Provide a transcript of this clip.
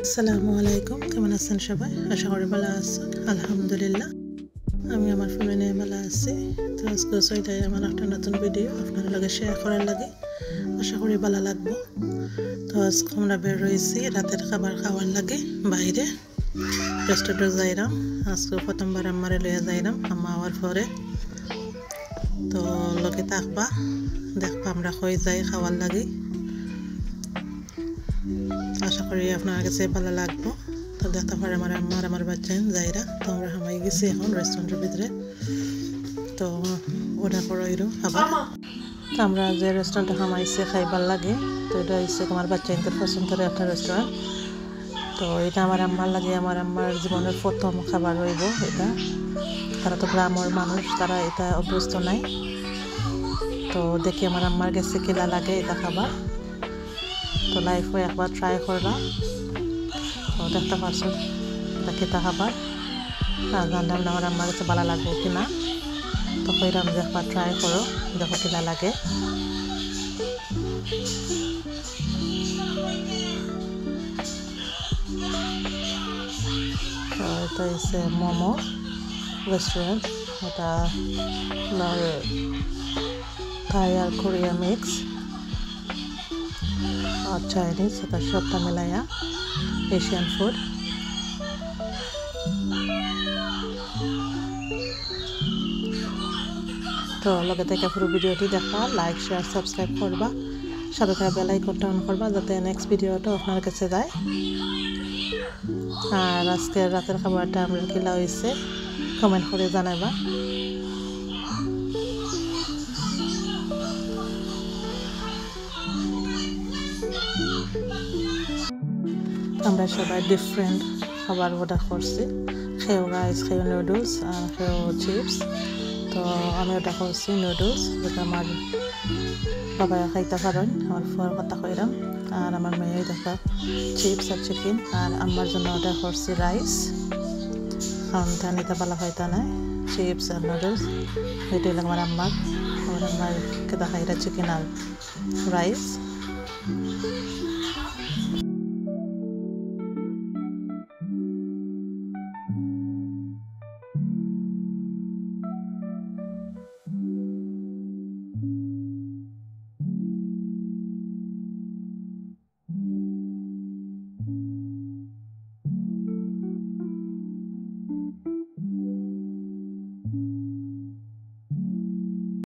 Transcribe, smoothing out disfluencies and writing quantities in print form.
আসসালামু আলাইকুম, কেমন আছেন সবাই? আশা করি ভালো আছেন। আলহামদুলিল্লাহ আমি আমার ফ্যামিলি নিয়ে ভালো আছি। তো আজকে এটাই আমার একটা নতুন ভিডিও আপনার লগে শেয়ার করার লাগে। আশা করি ভালো লাগবে। তো আজকে আমরা বের হয়েছি রাতের খাবার খাওয়ার লাগে বাইরে রেস্টুরেন্টে যাইলাম। আজকে প্রথমবার আমারে লইয়া যাইলাম আম্মা হওয়ার পরে। তো লোকে থাকবা দেখবা আমরা কই যাই খাওয়ার লাগে। আশা করি আপনার কাছে ভালো লাগবে। তো দেখতে পারে আমার বাচ্চা যাইরা। তো আমরা হামাই গেছি এখন রেস্টুরেন্টের ভিতরে। তো অর্ডার করা হইল খাবার। তো আমরা যে রেস্টুরেন্টে হামাইছি খাইবার লাগে। তো এটা হচ্ছে আমার বাচ্চা ইনতে পছন্দ করে একটা রেস্টুরেন্ট। তো এটা আমার আম্মার লাগে, আমার আম্মার জীবনের প্রথম খাবার হইব এটা। তারা তো গ্রামের মানুষ, তারা এটা অভ্যস্ত নাই। তো দেখি আমার আম্মার কাছে কেলা লাগে এটা খাবার। তো লাইফে একবার ট্রাই করলাম। তো দেখতে পারছো এটা খেতে খাবার আর জানলাম না আমার আম্মার কাছে ভালো লাগবে কিনা। তো কইলাম যে একবার ট্রাই করো, দেখো কিনা লাগে। তো এটা হচ্ছে মোমো রেস্টুরেন্ট। এটা থাই আর কোরিয়া মিক্স আর চাইনিজ, এটা সবটা মিলাইয়া এশিয়ান ফুড। তো লগে থেকে পুরো ভিডিওটি দেখা, লাইক শেয়ার সাবস্ক্রাইব করবা, সাথে থাকা বেল আইকনটা অন করবা যাতে নেক্সট ভিডিওটা আপনার কাছে যায়। আর আজকের রাতের খাবারটা আমরা কিলা হয়েছে কমেন্ট করে জানাইবা। আমরা সবাই ডিফারেন্ট খাবার অর্ডার করছি। খেয়ে রাইস, খেয়ে নুডলস আর খেয়ে চিপস। তো আমি অর্ডার করছি নুডলস, যেটা আমার বাবা খাইতে পারেন, আমার ফুয়ার কথা কইলাম। আর আমার মেয়ে দেখা চিপস আর চিকেন। আর আমার জন্য অর্ডার করছি রাইস, কারণ নিতে ভালো হইতা নাই। চিপস আর নুডলস এটাই আমার আম্মার কেতা খাইটা চিকেন আর রাইস।